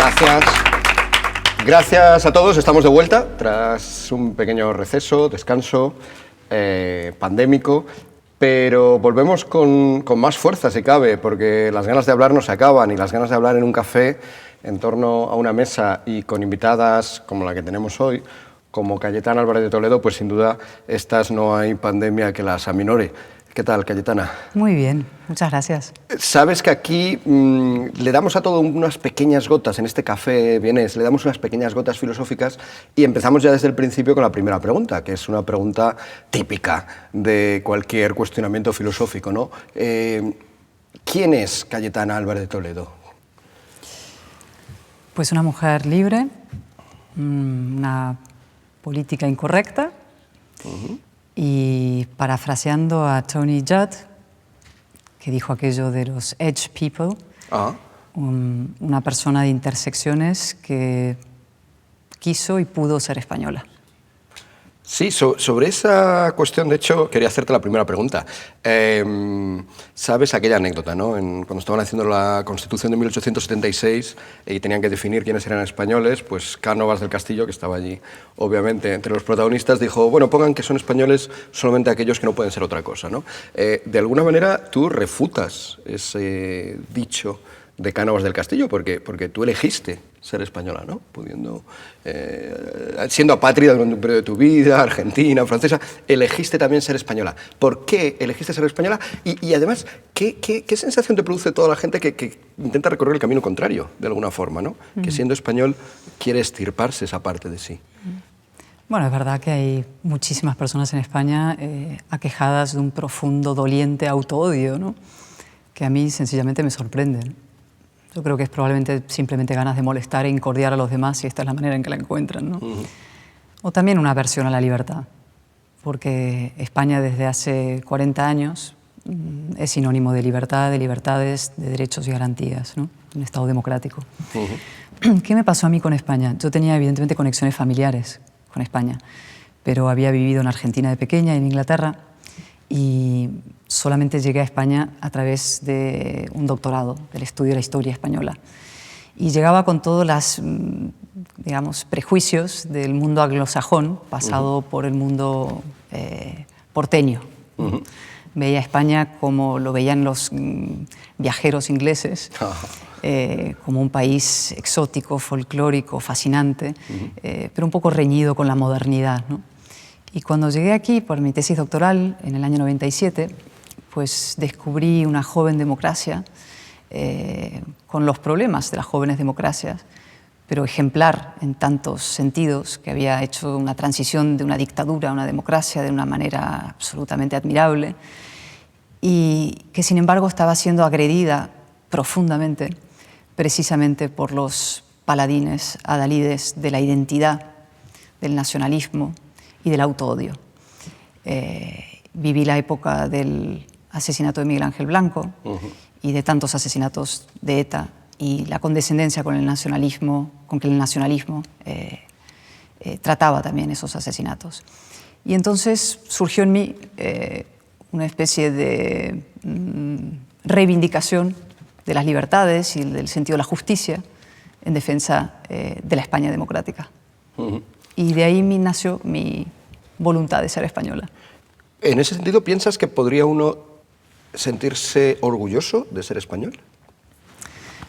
Gracias. Gracias a todos, estamos de vuelta tras un pequeño receso, descanso pandémico, pero volvemos con más fuerza si cabe, porque las ganas de hablar no se acaban y las ganas de hablar en un café en torno a una mesa y con invitadas como la que tenemos hoy, como Cayetana Álvarez de Toledo, pues sin duda estas no hay pandemia que las aminore. ¿Qué tal, Cayetana? Muy bien, muchas gracias. Sabes que aquí le damos a todo unas pequeñas gotas, en este café vienés, le damos unas pequeñas gotas filosóficas y empezamos ya desde el principio con la primera pregunta, que es una pregunta típica de cualquier cuestionamiento filosófico, ¿no? ¿Quién es Cayetana Álvarez de Toledo? Pues una mujer libre, una política incorrecta, y parafraseando a Tony Judd, que dijo aquello de los edge people, una persona de intersecciones que quiso y pudo ser española. Sí, sobre esa cuestión, de hecho, quería hacerte la primera pregunta. ¿Sabes aquella anécdota, ¿no? Cuando estaban haciendo la Constitución de 1876 y tenían que definir quiénes eran españoles, pues Cánovas del Castillo, que estaba allí, obviamente, entre los protagonistas, dijo, bueno, pongan que son españoles solamente aquellos que no pueden ser otra cosa, ¿no? De alguna manera, tú refutas ese dicho de Cánovas del Castillo, porque tú elegiste ser española, ¿no? Siendo apátrida durante un periodo de tu vida, argentina, francesa, elegiste también ser española. ¿Por qué elegiste ser española? Y además, ¿qué sensación te produce toda la gente que intenta recorrer el camino contrario, de alguna forma, ¿no? Que siendo español quiere extirparse esa parte de sí. Bueno, es verdad que hay muchísimas personas en España aquejadas de un profundo, doliente autoodio, ¿no? Que a mí sencillamente me sorprenden. Yo creo que es probablemente simplemente ganas de molestar e incordiar a los demás y esta es la manera en que la encuentran, ¿no? O también una aversión a la libertad, porque España desde hace 40 años es sinónimo de libertad, de libertades, de derechos y garantías, ¿no? Un Estado democrático. ¿Qué me pasó a mí con España? Yo tenía evidentemente conexiones familiares con España, pero había vivido en Argentina de pequeña y en Inglaterra y solamente llegué a España a través de un doctorado, del estudio de la historia española. Y llegaba con todos los, digamos, prejuicios del mundo anglosajón, pasado por el mundo porteño. Veía España como lo veían los viajeros ingleses, como un país exótico, folclórico, fascinante, pero un poco reñido con la modernidad, ¿no? Y cuando llegué aquí por mi tesis doctoral en el año 97, pues descubrí una joven democracia con los problemas de las jóvenes democracias, pero ejemplar en tantos sentidos, que había hecho una transición de una dictadura a una democracia de una manera absolutamente admirable y que sin embargo estaba siendo agredida profundamente precisamente por los paladines adalides de la identidad, del nacionalismo y del autoodio. Viví la época del asesinato de Miguel Ángel Blanco y de tantos asesinatos de ETA y la condescendencia con el nacionalismo, con que el nacionalismo trataba también esos asesinatos. Y entonces surgió en mí una especie de reivindicación de las libertades y del sentido de la justicia en defensa de la España democrática. Y de ahí nació mi voluntad de ser española. En ese sentido, ¿piensas que podría uno sentirse orgulloso de ser español?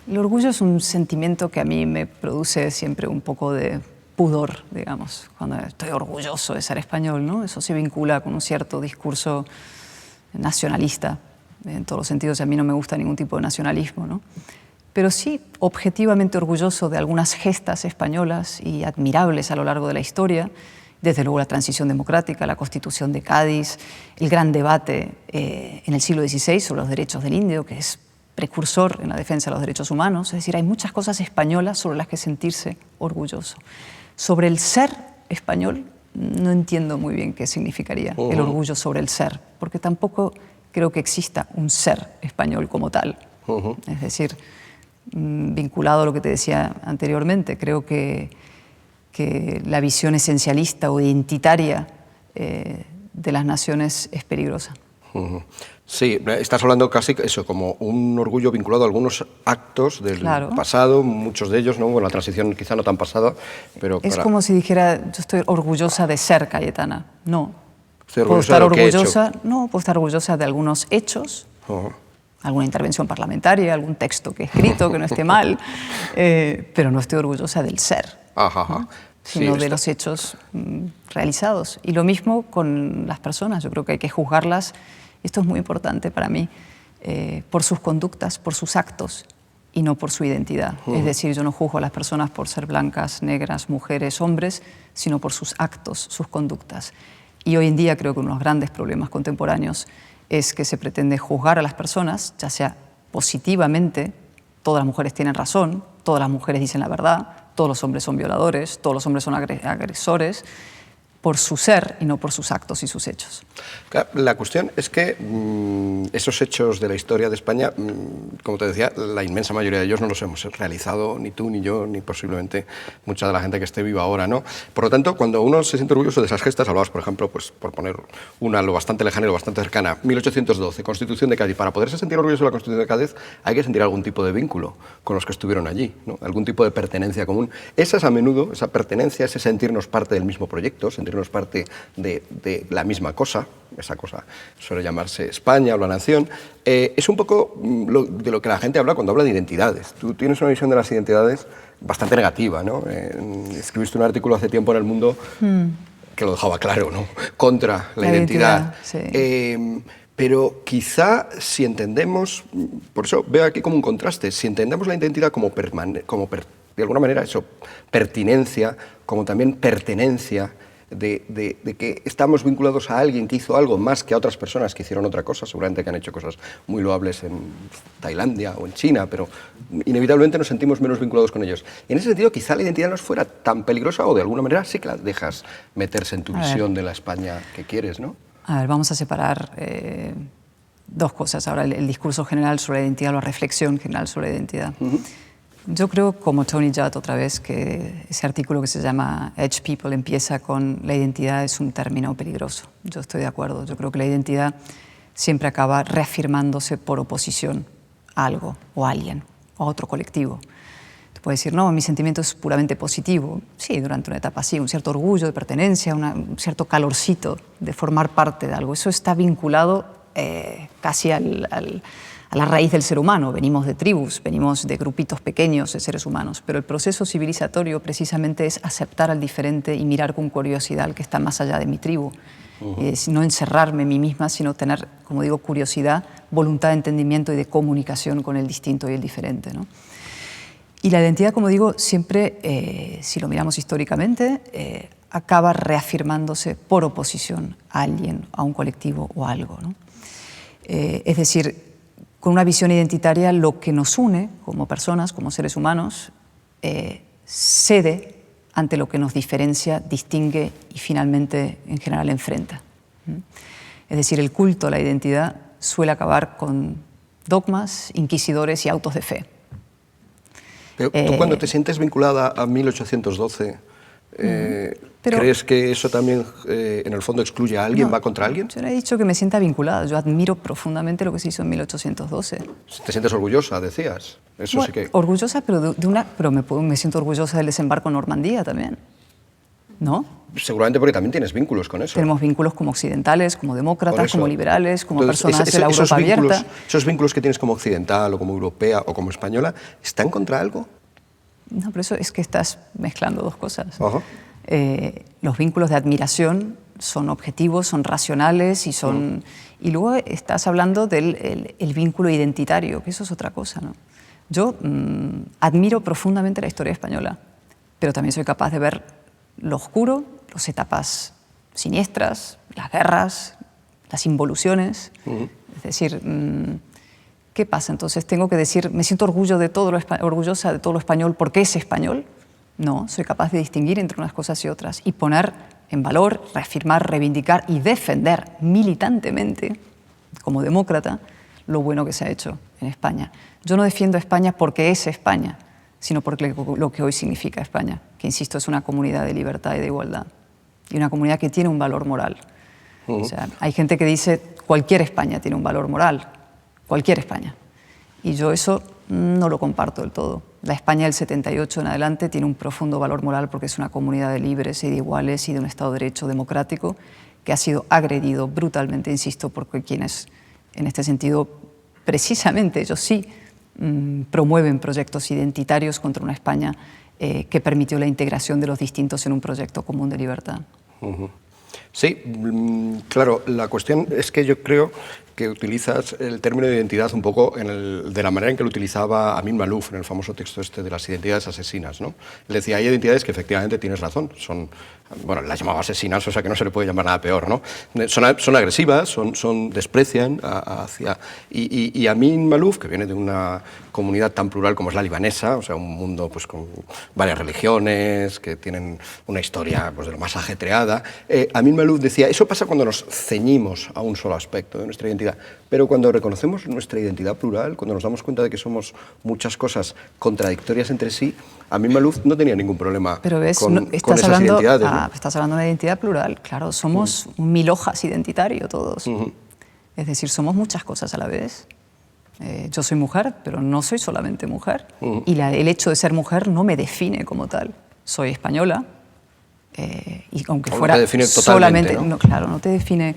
El orgullo es un sentimiento que a mí me produce siempre un poco de pudor, digamos, cuando estoy orgulloso de ser español, ¿no? Eso se vincula con un cierto discurso nacionalista, en todos los sentidos. A mí no me gusta ningún tipo de nacionalismo, ¿no? Pero sí objetivamente orgulloso de algunas gestas españolas y admirables a lo largo de la historia, desde luego la transición democrática, la Constitución de Cádiz, el gran debate en el siglo XVI sobre los derechos del indio, que es precursor en la defensa de los derechos humanos. Es decir, hay muchas cosas españolas sobre las que sentirse orgulloso. Sobre el ser español, no entiendo muy bien qué significaría el orgullo sobre el ser, porque tampoco creo que exista un ser español como tal. Es decir, vinculado a lo que te decía anteriormente, creo que la visión esencialista o identitaria de las naciones es peligrosa. Ujú. Sí, estás hablando casi eso, como un orgullo vinculado a algunos actos del pasado, muchos de ellos, ¿no? Bueno, la transición quizá no tan pasada, pero es como si dijera, yo estoy orgullosa de ser Cayetana. No. Estoy orgullosa de lo que he hecho. No, puedo estar orgullosa de algunos hechos, alguna intervención parlamentaria, algún texto que he escrito que no esté mal, pero no estoy orgullosa del ser, ¿no? Sino de los hechos realizados. Y lo mismo con las personas. Yo creo que hay que juzgarlas, esto es muy importante para mí, por sus conductas, por sus actos y no por su identidad. Es decir, yo no juzgo a las personas por ser blancas, negras, mujeres, hombres, sino por sus actos, sus conductas. Y hoy en día creo que uno de los grandes problemas contemporáneos es que se pretende juzgar a las personas, ya sea positivamente, todas las mujeres tienen razón, todas las mujeres dicen la verdad, todos los hombres son violadores, todos los hombres son agresores, por su ser y no por sus actos y sus hechos. La cuestión es que esos hechos de la historia de España, como te decía, la inmensa mayoría de ellos no los hemos realizado ni tú, ni yo, ni posiblemente mucha de la gente que esté viva ahora, ¿no? Por lo tanto, cuando uno se siente orgulloso de esas gestas, hablabas, por ejemplo, pues, por poner una lo bastante lejana y lo bastante cercana, 1812, Constitución de Cádiz. Para poderse sentir orgulloso de la Constitución de Cádiz hay que sentir algún tipo de vínculo con los que estuvieron allí, ¿no? Algún tipo de pertenencia común. Esa es a menudo, esa pertenencia, ese sentirnos parte del mismo proyecto, sentirnos parte de la misma cosa, esa cosa suele llamarse España o la nación, es un poco de lo que la gente habla cuando habla de identidades. Tú tienes una visión de las identidades bastante negativa, ¿no? Escribiste un artículo hace tiempo en El Mundo que lo dejaba claro, ¿no? Contra la identidad. Sí. Pero quizá si entendemos, por eso veo aquí como un contraste, si entendemos la identidad como de alguna manera eso, pertinencia, como también pertenencia, de que estamos vinculados a alguien que hizo algo más que a otras personas que hicieron otra cosa, seguramente que han hecho cosas muy loables en Tailandia o en China, pero inevitablemente nos sentimos menos vinculados con ellos. Y en ese sentido, quizá la identidad no fuera tan peligrosa o de alguna manera sí que la dejas meterse en tu visión de la España que quieres, ¿no? A ver, vamos a separar dos cosas. Ahora, el discurso general sobre la identidad, la reflexión general sobre la identidad. Yo creo, como Tony Judd otra vez, que ese artículo que se llama Edge People empieza con la identidad es un término peligroso. Yo estoy de acuerdo. Yo creo que la identidad siempre acaba reafirmándose por oposición a algo o a alguien o a otro colectivo. Te puedes decir, no, mi sentimiento es puramente positivo. Sí, durante una etapa sí, un cierto orgullo de pertenencia, un cierto calorcito de formar parte de algo. Eso está vinculado casi a la raíz del ser humano. Venimos de tribus, venimos de grupitos pequeños de seres humanos, pero el proceso civilizatorio precisamente es aceptar al diferente y mirar con curiosidad al que está más allá de mi tribu. No encerrarme en mí misma, sino tener, como digo, curiosidad, voluntad de entendimiento y de comunicación con el distinto y el diferente, ¿no? Y la identidad, como digo, siempre, si lo miramos históricamente, acaba reafirmándose por oposición a alguien, a un colectivo o a algo, ¿no? Es decir, con una visión identitaria, lo que nos une como personas, como seres humanos, cede ante lo que nos diferencia, distingue y finalmente, en general, enfrenta. Es decir, el culto a la identidad suele acabar con dogmas, inquisidores y autos de fe. Pero tú cuando te sientes vinculada a 1812, ¿crees que eso también, en el fondo, excluye a alguien, va contra alguien? Yo no he dicho que me sienta vinculada. Yo admiro profundamente lo que se hizo en 1812. ¿Te sientes orgullosa, decías? Eso bueno, sí que... Orgullosa, pero me siento orgullosa del desembarco en Normandía también, ¿no? Seguramente porque también tienes vínculos con eso. Tenemos vínculos como occidentales, como demócratas, como liberales, como personas de la Europa abierta. ¿Esos vínculos que tienes como occidental o como europea o como española están contra algo? No, pero eso es que estás mezclando dos cosas. Los vínculos de admiración son objetivos, son racionales y son... Y luego estás hablando del el vínculo identitario, que eso es otra cosa, ¿no? Yo admiro profundamente la historia española, pero también soy capaz de ver lo oscuro, las etapas siniestras, las guerras, las involuciones. Es decir, ¿qué pasa? Entonces tengo que decir, me siento orgullosa de todo lo español porque es español. No, soy capaz de distinguir entre unas cosas y otras y poner en valor, reafirmar, reivindicar y defender militantemente, como demócrata, lo bueno que se ha hecho en España. Yo no defiendo a España porque es España, sino porque lo que hoy significa España, que, insisto, es una comunidad de libertad y de igualdad, y una comunidad que tiene un valor moral. O sea, hay gente que dice cualquier España tiene un valor moral, cualquier España. Y yo eso no lo comparto del todo. La España del 78 en adelante tiene un profundo valor moral porque es una comunidad de libres y de iguales y de un Estado de Derecho democrático que ha sido agredido brutalmente, insisto, porque quienes en este sentido, precisamente ellos sí, promueven proyectos identitarios contra una España que permitió la integración de los distintos en un proyecto común de libertad. Sí, claro, la cuestión es que yo creo que utilizas el término de identidad un poco de la manera en que lo utilizaba Amin Maalouf en el famoso texto este de las identidades asesinas, ¿no? Él decía, hay identidades que efectivamente tienes razón, son, bueno, las llamaba asesinas, o sea que no se le puede llamar nada peor, ¿no? Son agresivas, desprecian hacia... Y Amin Maalouf, que viene de una comunidad tan plural como es la libanesa, o sea, un mundo pues con varias religiones, que tienen una historia pues de lo más ajetreada, Amin Maalouf decía, eso pasa cuando nos ceñimos a un solo aspecto de nuestra identidad, pero cuando reconocemos nuestra identidad plural, cuando nos damos cuenta de que somos muchas cosas contradictorias entre sí, Amin Maalouf no tenía ningún problema con esas identidades. ¿No? Estás hablando de una identidad plural, claro, somos un mil hojas identitario todos. Es decir, somos muchas cosas a la vez. Yo soy mujer, pero no soy solamente mujer. Y el hecho de ser mujer no me define como tal. Soy española. Y aunque fuera solamente, ¿no? Claro, no te define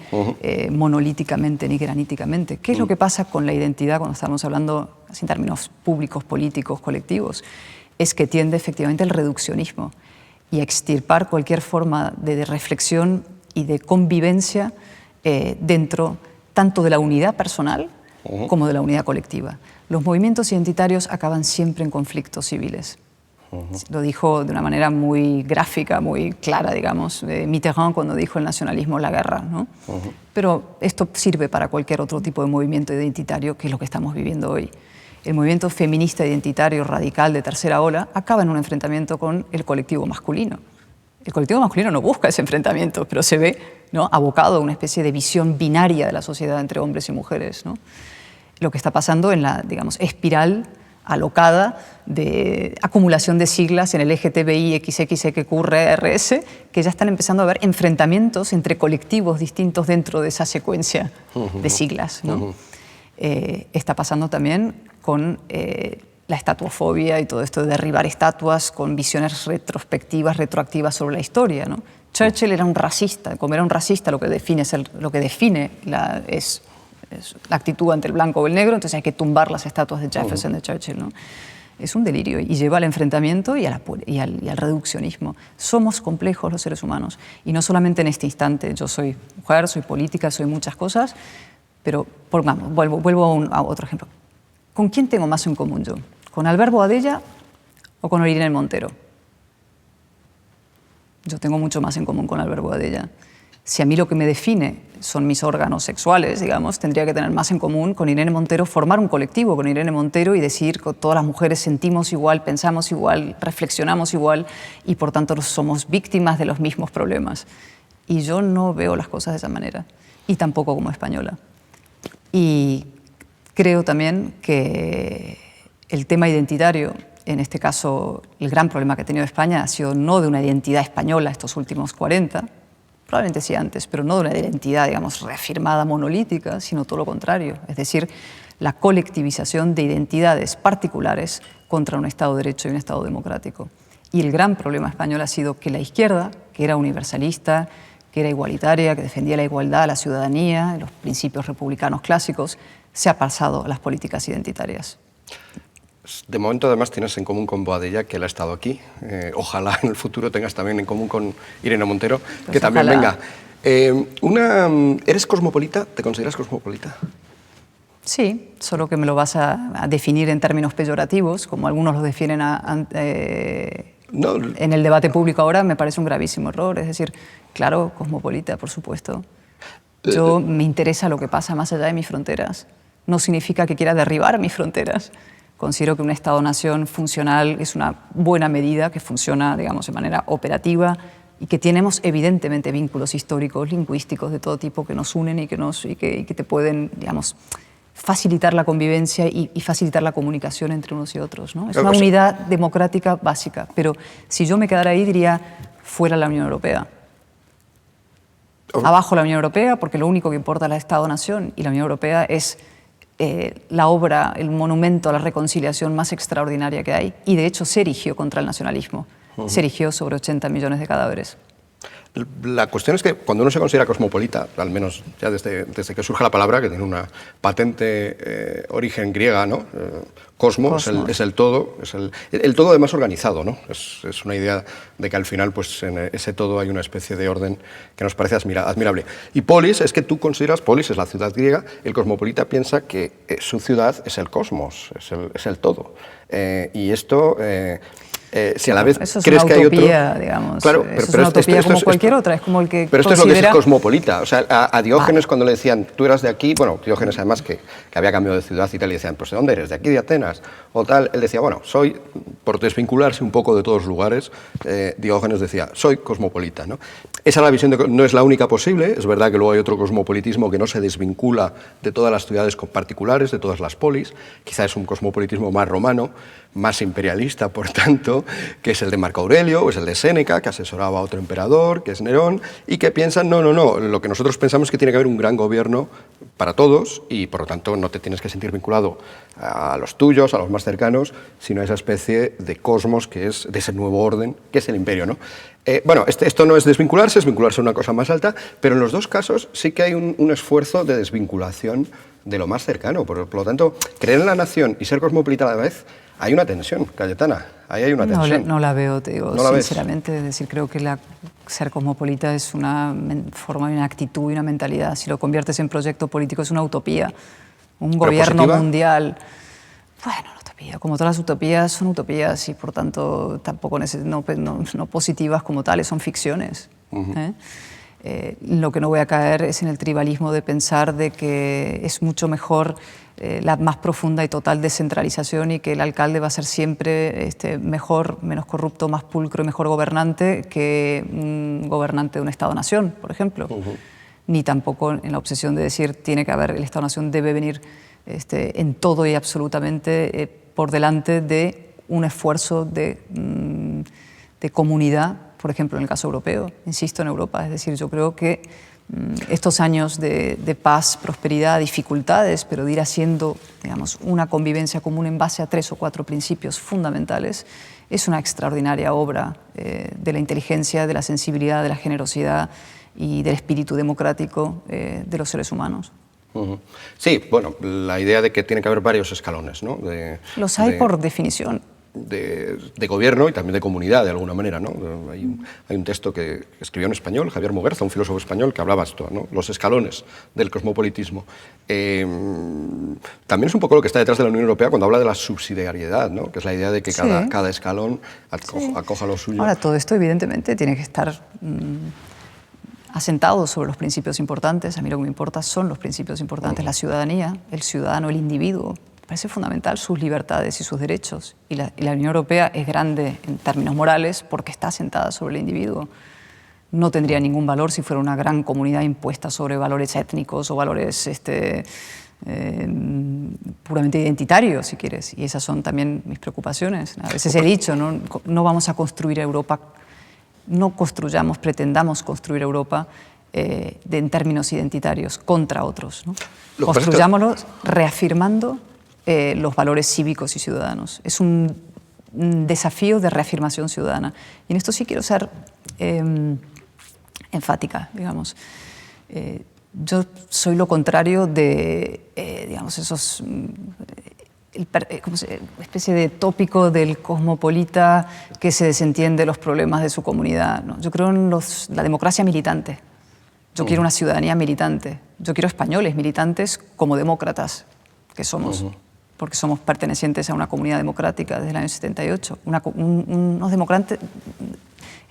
monolíticamente ni graníticamente. ¿Qué es lo que pasa con la identidad cuando estamos hablando en términos públicos, políticos, colectivos? Es que tiende efectivamente al reduccionismo y a extirpar cualquier forma de reflexión y de convivencia dentro tanto de la unidad personal como de la unidad colectiva. Los movimientos identitarios acaban siempre en conflictos civiles. Lo dijo de una manera muy gráfica, muy clara, digamos, Mitterrand cuando dijo el nacionalismo es la guerra, ¿no? Pero esto sirve para cualquier otro tipo de movimiento identitario, que es lo que estamos viviendo hoy. El movimiento feminista identitario radical de tercera ola acaba en un enfrentamiento con el colectivo masculino. El colectivo masculino no busca ese enfrentamiento, pero se ve, ¿no?, abocado a una especie de visión binaria de la sociedad entre hombres y mujeres, ¿no? Lo que está pasando en la, digamos, espiral alocada de acumulación de siglas en el LGTBI, XXXQRS, que ya están empezando a haber enfrentamientos entre colectivos distintos dentro de esa secuencia de siglas, ¿no? Está pasando también con la estatuofobia y todo esto de derribar estatuas con visiones retrospectivas, retroactivas sobre la historia, ¿no? Churchill era un racista, como era un racista lo que define es la actitud ante el blanco o el negro, entonces hay que tumbar las estatuas de Jefferson, de Churchill, ¿no? Es un delirio y lleva al enfrentamiento y al reduccionismo. Somos complejos los seres humanos y no solamente en este instante. Yo soy mujer, soy política, soy muchas cosas, pero pongamos, vuelvo a otro ejemplo. ¿Con quién tengo más en común yo? ¿Con Albert Boadella o con Irene Montero? Yo tengo mucho más en común con Albert Boadella. Si a mí lo que me define son mis órganos sexuales, digamos, tendría que tener más en común con Irene Montero, formar un colectivo con Irene Montero y decir que todas las mujeres sentimos igual, pensamos igual, reflexionamos igual y por tanto somos víctimas de los mismos problemas. Y yo no veo las cosas de esa manera, y tampoco como española. Y creo también que el tema identitario, en este caso el gran problema que ha tenido España ha sido no de una identidad española estos últimos 40, probablemente sí antes, pero no de una identidad, digamos, reafirmada, monolítica, sino todo lo contrario. Es decir, la colectivización de identidades particulares contra un Estado de Derecho y un Estado democrático. Y el gran problema español ha sido que la izquierda, que era universalista, que era igualitaria, que defendía la igualdad, la ciudadanía, los principios republicanos clásicos, se ha pasado a las políticas identitarias. De momento, además, tienes en común con Boadella, que él ha estado aquí. Ojalá en el futuro tengas también en común con Irene Montero, pues que también venga. ¿Eres cosmopolita? ¿Te consideras cosmopolita? Sí, solo que me lo vas a definir en términos peyorativos, como algunos lo definen en el debate público ahora, me parece un gravísimo error. Es decir, claro, cosmopolita, por supuesto. Yo me interesa lo que pasa más allá de mis fronteras. No significa que quiera derribar mis fronteras. Considero que un Estado-nación funcional es una buena medida que funciona, digamos, de manera operativa y que tenemos evidentemente vínculos históricos, lingüísticos de todo tipo que nos unen y que te pueden, digamos, facilitar la convivencia y facilitar la comunicación entre unos y otros, ¿no? Es una unidad democrática básica, pero si yo me quedara ahí diría fuera la Unión Europea. Abajo la Unión Europea, porque lo único que importa es el Estado-Nación, y la Unión Europea es la obra, el monumento a la reconciliación más extraordinaria que hay, y de hecho se erigió contra el nacionalismo, se erigió sobre 80 millones de cadáveres. La cuestión es que cuando uno se considera cosmopolita, al menos ya desde que surge la palabra, que tiene una patente origen griega, ¿no? Cosmos. Es el todo, es el todo además organizado, ¿no? Es una idea de que al final pues, en ese todo hay una especie de orden que nos parece admirable. Y polis es que tú consideras, polis es la ciudad griega, el cosmopolita piensa que su ciudad es el cosmos, es el todo. Y esto... si a la vez eso es crees una que utopía, hay otro... digamos. Claro, eso es una utopía como cualquier otra, es como el que pero esto considera... es lo que es cosmopolita. O sea, a Diógenes cuando le decían, tú eras de aquí, bueno, Diógenes además que había cambiado de ciudad y tal, y decían, pues ¿de dónde eres? ¿De aquí, de Atenas? O tal, él decía, bueno, soy, por desvincularse un poco de todos los lugares, Diógenes decía, soy cosmopolita, ¿no? Esa es la visión, no es la única posible, es verdad que luego hay otro cosmopolitismo que no se desvincula de todas las ciudades particulares, de todas las polis, quizá es un cosmopolitismo más romano, más imperialista, por tanto, que es el de Marco Aurelio, o es el de Séneca, que asesoraba a otro emperador, que es Nerón, y que piensan, no, lo que nosotros pensamos es que tiene que haber un gran gobierno para todos, y por lo tanto no te tienes que sentir vinculado a los tuyos, a los más cercanos, sino a esa especie de cosmos que es de ese nuevo orden, que es el imperio, ¿no? Bueno, esto no es desvincularse, es vincularse a una cosa más alta, pero en los dos casos sí que hay un esfuerzo de desvinculación de lo más cercano. Por lo tanto, creer en la nación y ser cosmopolita a la vez, hay una tensión, Cayetana, ahí hay una tensión. No la veo, te digo, ¿No sinceramente. Es decir, creo que ser cosmopolita es una forma, una actitud y una mentalidad. Si lo conviertes en proyecto político es una utopía. Un gobierno positiva mundial... Bueno, una utopía. Como todas las utopías, son utopías y por tanto tampoco no positivas como tales, son ficciones. Lo que no voy a caer es en el tribalismo de pensar de que es mucho mejor la más profunda y total descentralización y que el alcalde va a ser siempre mejor, menos corrupto, más pulcro y mejor gobernante que un gobernante de un Estado-nación, por ejemplo. Ni tampoco en la obsesión de decir tiene que haber, el Estado-nación debe venir en todo y absolutamente por delante de un esfuerzo de comunidad, por ejemplo, en el caso europeo, insisto, en Europa. Es decir, yo creo que estos años de paz, prosperidad, dificultades, pero de ir haciendo, digamos, una convivencia común en base a 3 o 4 principios fundamentales, es una extraordinaria obra de la inteligencia, de la sensibilidad, de la generosidad y del espíritu democrático de los seres humanos. Sí, bueno, la idea de que tiene que haber varios escalones, ¿no? Los hay por definición. De gobierno y también de comunidad, de alguna manera, ¿no? Hay un texto que escribió en español, Javier Muguerza, un filósofo español, que hablaba esto, ¿no? Los escalones del cosmopolitismo. También es un poco lo que está detrás de la Unión Europea cuando habla de la subsidiariedad, ¿no? Que es la idea de que cada escalón acoja lo suyo. Ahora, todo esto evidentemente tiene que estar asentado sobre los principios importantes. A mí lo que me importa son los principios importantes, la ciudadanía, el ciudadano, el individuo. Me parece fundamental sus libertades y sus derechos. Y la Unión Europea es grande en términos morales porque está asentada sobre el individuo. No tendría ningún valor si fuera una gran comunidad impuesta sobre valores étnicos o valores puramente identitarios, si quieres. Y esas son también mis preocupaciones. A veces he dicho, no vamos a construir Europa, no construyamos, pretendamos construir Europa en términos identitarios contra otros, ¿no? Construyámoslo reafirmando los valores cívicos y ciudadanos. Es un desafío de reafirmación ciudadana. Y en esto sí quiero ser enfática, digamos. Yo soy lo contrario de, digamos, esos... como especie de tópico del cosmopolita que se desentiende de los problemas de su comunidad, ¿no? Yo creo en la democracia militante. Yo quiero una ciudadanía militante. Yo quiero españoles militantes como demócratas que somos. Porque somos pertenecientes a una comunidad democrática desde el año 78, unos democratas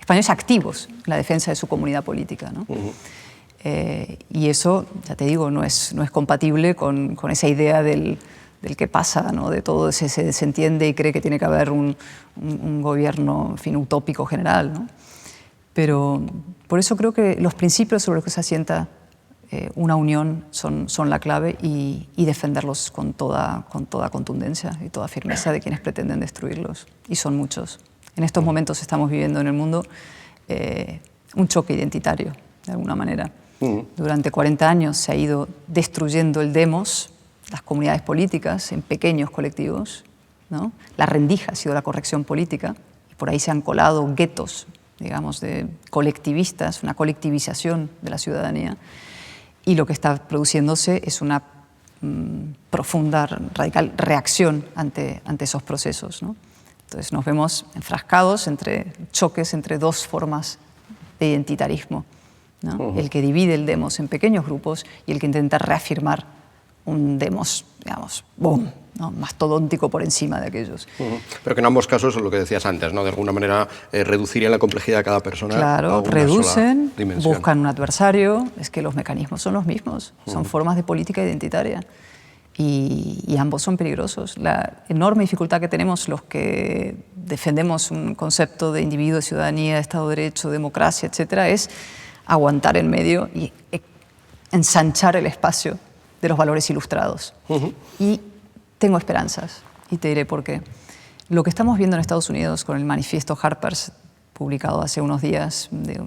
españoles activos en la defensa de su comunidad política, ¿no? Y eso, ya te digo, no es compatible con esa idea del que pasa, ¿no? De todo se desentiende y cree que tiene que haber un gobierno, en fin, utópico general, ¿no? Pero por eso creo que los principios sobre los que se asienta una unión son la clave y defenderlos con toda contundencia y toda firmeza de quienes pretenden destruirlos. Y son muchos. En estos momentos estamos viviendo en el mundo un choque identitario, de alguna manera. Durante 40 años se ha ido destruyendo el demos, las comunidades políticas, en pequeños colectivos, ¿no? La rendija ha sido la corrección política, y por ahí se han colado guetos, digamos, de colectivistas, una colectivización de la ciudadanía, y lo que está produciéndose es una profunda, radical reacción ante esos procesos, ¿no? Entonces nos vemos enfrascados entre choques entre dos formas de identitarismo, ¿no? El que divide el demos en pequeños grupos y el que intenta reafirmar un demos, digamos, boom, ¿no? Mastodóntico por encima de aquellos. Pero que en ambos casos es lo que decías antes, ¿no? De alguna manera reduciría la complejidad de cada persona. Claro, a una reducen, sola dimensión. buscan un adversario, es que los mecanismos son los mismos, son formas de política identitaria. Y ambos son peligrosos. La enorme dificultad que tenemos los que defendemos un concepto de individuo, de ciudadanía, de Estado de Derecho, democracia, etcétera, es aguantar en medio y ensanchar el espacio de los valores ilustrados. Y tengo esperanzas, y te diré por qué. Lo que estamos viendo en Estados Unidos con el manifiesto Harper's, publicado hace unos días, de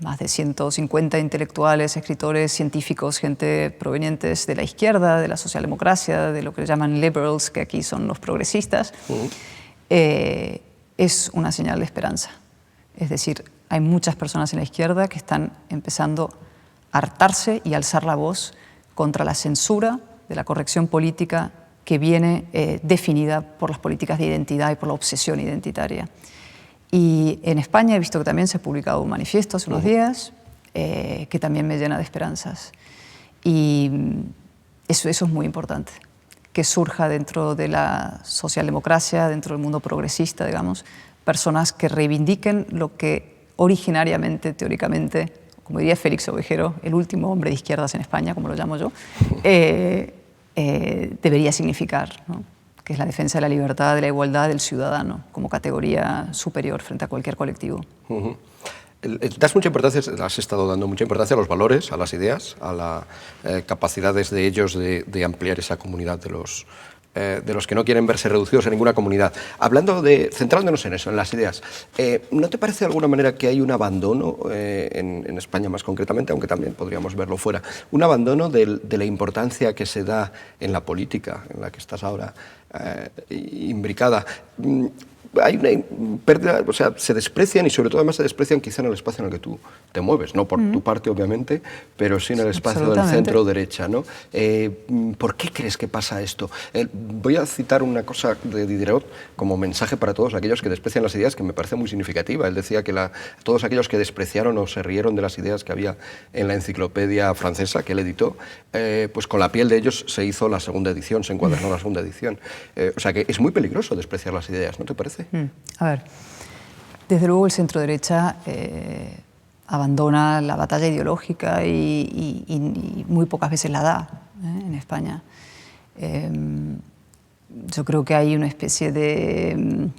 más de 150 intelectuales, escritores, científicos, gente provenientes de la izquierda, de la socialdemocracia, de lo que llaman liberals, que aquí son los progresistas, es una señal de esperanza. Es decir, hay muchas personas en la izquierda que están empezando a hartarse y alzar la voz contra la censura de la corrección política que viene definida por las políticas de identidad y por la obsesión identitaria. Y en España he visto que también se ha publicado un manifiesto hace unos días que también me llena de esperanzas. Y eso es muy importante, que surja dentro de la socialdemocracia, dentro del mundo progresista, digamos, personas que reivindiquen lo que originariamente, teóricamente, como diría Félix Ovejero, el último hombre de izquierdas en España, como lo llamo yo, debería significar, ¿no? Que es la defensa de la libertad, de la igualdad del ciudadano como categoría superior frente a cualquier colectivo. Das mucha importancia, has estado dando mucha importancia a los valores, a las ideas, a las capacidades de ellos de ampliar esa comunidad de los que no quieren verse reducidos a ninguna comunidad. Centrándonos en eso, en las ideas, ¿no te parece de alguna manera que hay un abandono, en España más concretamente, aunque también podríamos verlo fuera, un abandono de la importancia que se da en la política, en la que estás ahora imbricada? Hay una pérdida, o sea, se desprecian y sobre todo además se desprecian quizá en el espacio en el que tú te mueves, no por tu parte obviamente, pero sí en el espacio del centro derecha, ¿no? ¿Por qué crees que pasa esto? Voy a citar una cosa de Diderot como mensaje para todos aquellos que desprecian las ideas que me parece muy significativa. Él decía que todos aquellos que despreciaron o se rieron de las ideas que había en la enciclopedia francesa que él editó, pues con la piel de ellos se hizo la segunda edición, se encuadernó la segunda edición. O sea que es muy peligroso despreciar las ideas, ¿no te parece? A ver, desde luego el centro-derecha abandona la batalla ideológica y muy pocas veces la da en España. Yo creo que hay una especie de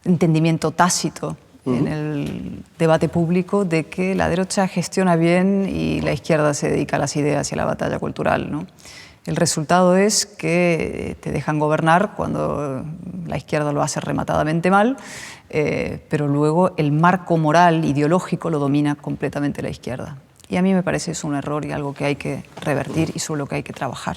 entendimiento tácito en el debate público de que la derecha gestiona bien y la izquierda se dedica a las ideas y a la batalla cultural, ¿no? El resultado es que te dejan gobernar cuando la izquierda lo hace rematadamente mal, pero luego el marco moral, ideológico, lo domina completamente la izquierda. Y a mí me parece eso un error y algo que hay que revertir y sobre lo que hay que trabajar.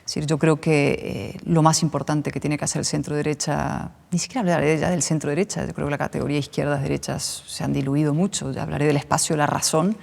Es decir, yo creo que lo más importante que tiene que hacer el centro-derecha, ni siquiera hablaré ya del centro-derecha, yo creo que la categoría izquierdas-derechas se han diluido mucho, ya hablaré del espacio de la razón,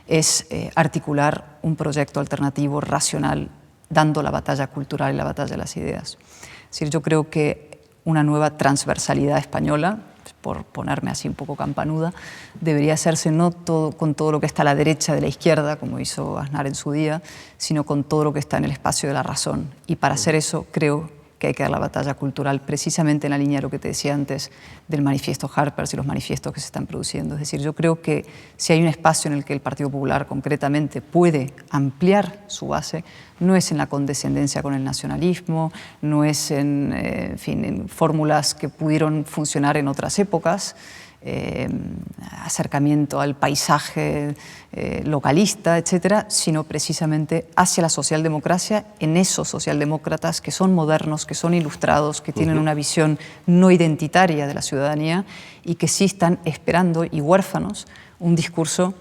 es articular un proyecto alternativo, racional, dando la batalla cultural y la batalla de las ideas. Es decir, yo creo que una nueva transversalidad española, por ponerme así un poco campanuda, debería hacerse no con todo lo que está a la derecha de la izquierda, como hizo Aznar en su día, sino con todo lo que está en el espacio de la razón. Y para hacer eso creo que hay que dar la batalla cultural precisamente en la línea de lo que te decía antes del manifiesto Harper's y los manifiestos que se están produciendo. Es decir, yo creo que si hay un espacio en el que el Partido Popular concretamente puede ampliar su base, no es en la condescendencia con el nacionalismo, no es en fórmulas que pudieron funcionar en otras épocas, acercamiento al paisaje localista, etcétera, sino precisamente hacia la socialdemocracia, en esos socialdemócratas que son modernos, que son ilustrados, que tienen una visión no identitaria de la ciudadanía y que sí están esperando, y huérfanos, un discurso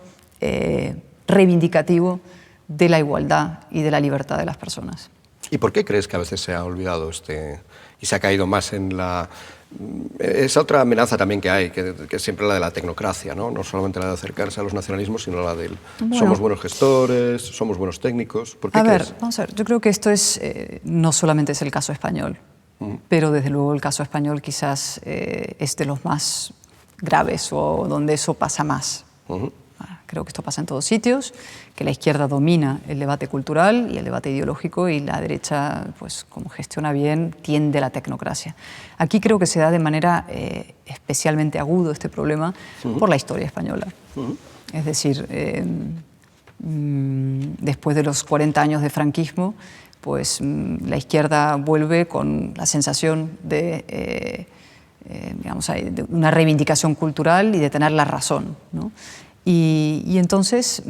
reivindicativo de la igualdad y de la libertad de las personas. ¿Y por qué crees que a veces se ha olvidado y se ha caído más en esa otra amenaza también que hay, que es siempre la de la tecnocracia, ¿no? No solamente la de acercarse a los nacionalismos, sino la del somos buenos gestores, somos buenos técnicos? ¿Por qué crees? Vamos a ver, yo creo que esto no solamente es el caso español, pero desde luego el caso español quizás es de los más graves o donde eso pasa más. Creo que esto pasa en todos sitios, que la izquierda domina el debate cultural y el debate ideológico y la derecha, pues como gestiona bien, tiende a la tecnocracia. Aquí creo que se da de manera especialmente agudo este problema por la historia española. Es decir, después de los 40 años de franquismo, pues la izquierda vuelve con la sensación de una reivindicación cultural y de tener la razón, ¿no? Y entonces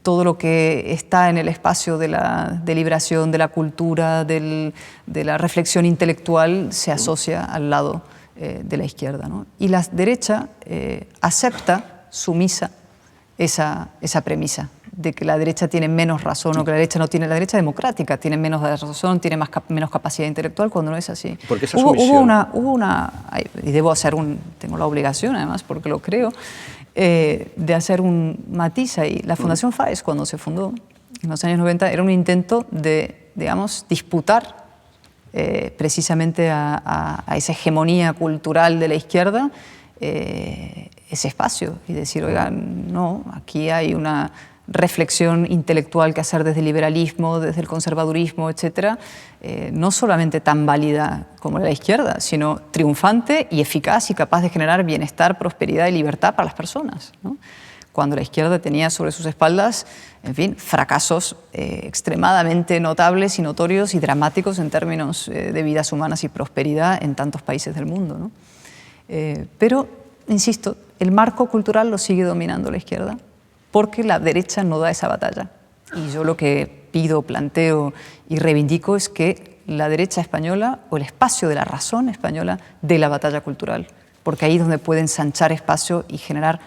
todo lo que está en el espacio de la deliberación, de la cultura, de la reflexión intelectual se asocia al lado de la izquierda, ¿no? Y la derecha acepta sumisa esa premisa de que la derecha tiene menos razón o que la derecha no tiene, la derecha democrática tiene menos razón, tiene menos capacidad intelectual, cuando no es así. ¿Por qué esa sumisión? Y debo hacer tengo la obligación además porque lo creo, de hacer un matiz ahí. La Fundación FAES, cuando se fundó en los años 90, era un intento de, digamos, disputar precisamente a esa hegemonía cultural de la izquierda ese espacio y decir, oigan, no, aquí hay una reflexión intelectual que hacer desde el liberalismo, desde el conservadurismo, etcétera, no solamente tan válida como la izquierda, sino triunfante y eficaz y capaz de generar bienestar, prosperidad y libertad para las personas, ¿no? Cuando la izquierda tenía sobre sus espaldas, en fin, fracasos extremadamente notables y notorios y dramáticos en términos de vidas humanas y prosperidad en tantos países del mundo, ¿no? Pero, insisto, el marco cultural lo sigue dominando la izquierda, porque la derecha no da esa batalla. Y yo lo que pido, planteo y reivindico es que la derecha española, o el espacio de la razón española, dé la batalla cultural, porque ahí es donde puede ensanchar espacio y generar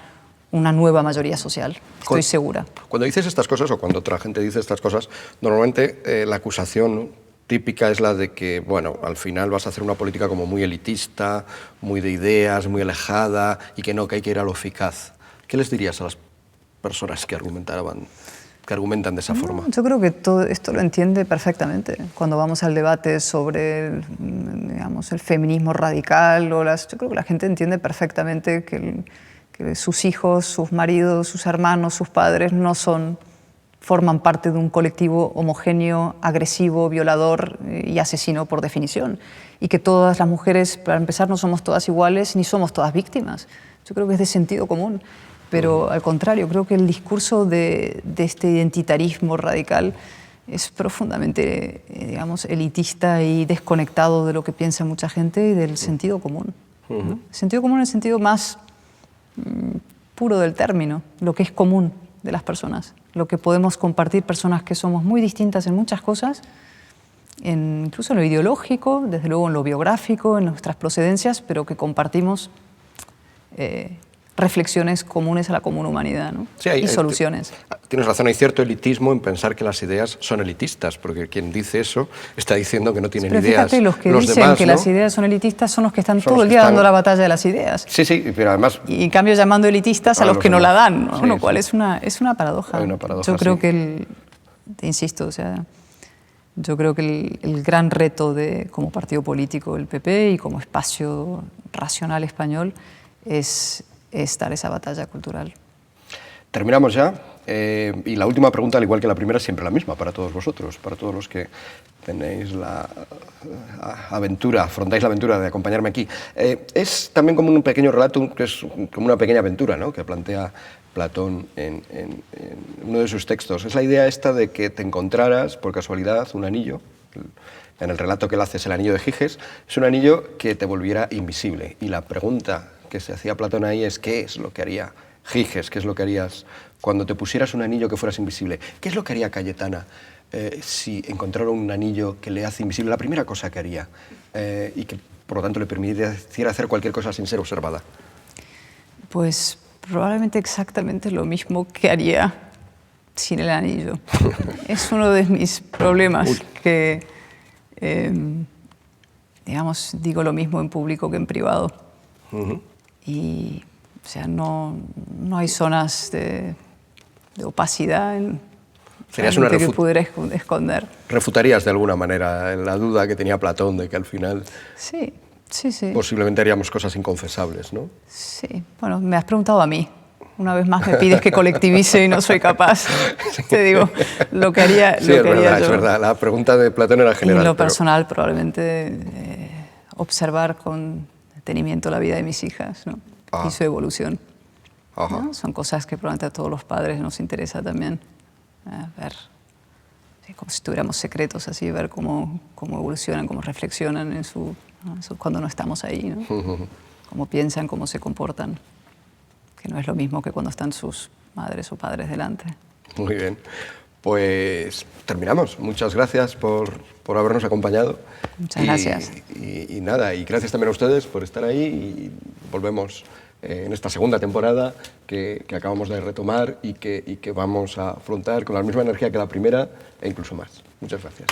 una nueva mayoría social, estoy segura. Cuando dices estas cosas, o cuando otra gente dice estas cosas, normalmente la acusación típica es la de que, bueno, al final vas a hacer una política como muy elitista, muy de ideas, muy alejada, y que no, que hay que ir a lo eficaz. ¿Qué les dirías a las personas que argumentan de esa forma? Yo creo que todo esto lo entiende perfectamente. Cuando vamos al debate sobre el feminismo radical, yo creo que la gente entiende perfectamente que sus hijos, sus maridos, sus hermanos, sus padres forman parte de un colectivo homogéneo, agresivo, violador y asesino por definición. Y que todas las mujeres, para empezar, no somos todas iguales ni somos todas víctimas. Yo creo que es de sentido común. Pero al contrario, creo que el discurso de este identitarismo radical es profundamente, digamos, elitista y desconectado de lo que piensa mucha gente y del sentido común, ¿no? El sentido común es el sentido más puro del término, lo que es común de las personas, lo que podemos compartir personas que somos muy distintas en muchas cosas, incluso en lo ideológico, desde luego en lo biográfico, en nuestras procedencias, pero que compartimos reflexiones comunes a la común humanidad, ¿no? Sí, y soluciones. Tienes razón, hay cierto elitismo en pensar que las ideas son elitistas, porque quien dice eso está diciendo que no tienen pero ideas. Fíjate, los que dicen demás, que ¿no? Las ideas son elitistas son los que están todo el día dando la batalla de las ideas. Sí, sí, pero además... Y en cambio llamando elitistas a los que no la dan, ¿no? Sí, Lo cual sí. es una paradoja. Hay una paradoja, yo creo sí. que insisto, o sea, yo creo que el gran reto como partido político del PP y como espacio racional español es dar esa batalla cultural. Terminamos ya. Y la última pregunta, al igual que la primera, es siempre la misma para todos vosotros, para todos los que tenéis la aventura, afrontáis la aventura de acompañarme aquí. Es también como un pequeño relato, que es como una pequeña aventura, ¿no?, que plantea Platón en uno de sus textos. Es la idea esta de que te encontraras, por casualidad, un anillo. En el relato que él hace es el anillo de Giges. Es un anillo que te volviera invisible. Y la pregunta que se hacía Platón ahí es ¿qué es lo que haría Giges? ¿Qué es lo que harías cuando te pusieras un anillo que fueras invisible? ¿Qué es lo que haría Cayetana si encontrara un anillo que le hace invisible? La primera cosa que haría y que por lo tanto le permitiera hacer cualquier cosa sin ser observada. Pues probablemente exactamente lo mismo que haría sin el anillo. Es uno de mis problemas, que, digamos, digo lo mismo en público que en privado. Y, o sea, no hay zonas de opacidad en Serías una que pudiera esconder. ¿Refutarías de alguna manera la duda que tenía Platón de que al final Sí. posiblemente haríamos cosas inconfesables, ¿no? Sí. Bueno, me has preguntado a mí. Una vez más me pides que colectivice y no soy capaz. Te digo, lo que haría, Sí, lo es que haría verdad, yo. es verdad. La pregunta de Platón era general. Y en lo pero- personal, probablemente observar con detenimiento la vida de mis hijas, ¿no? Ah. Y su evolución. Ajá. ¿No? Son cosas que probablemente a todos los padres nos interesa también ver. Sí, como si tuviéramos secretos así, ver cómo evolucionan, cómo reflexionan en cuando no estamos ahí, ¿no? Cómo piensan, cómo se comportan, que no es lo mismo que cuando están sus madres o padres delante. Muy bien. Pues terminamos. Muchas gracias por habernos acompañado. Muchas gracias. Y nada, y gracias también a ustedes por estar ahí y volvemos en esta segunda temporada que acabamos de retomar y que vamos a afrontar con la misma energía que la primera e incluso más. Muchas gracias.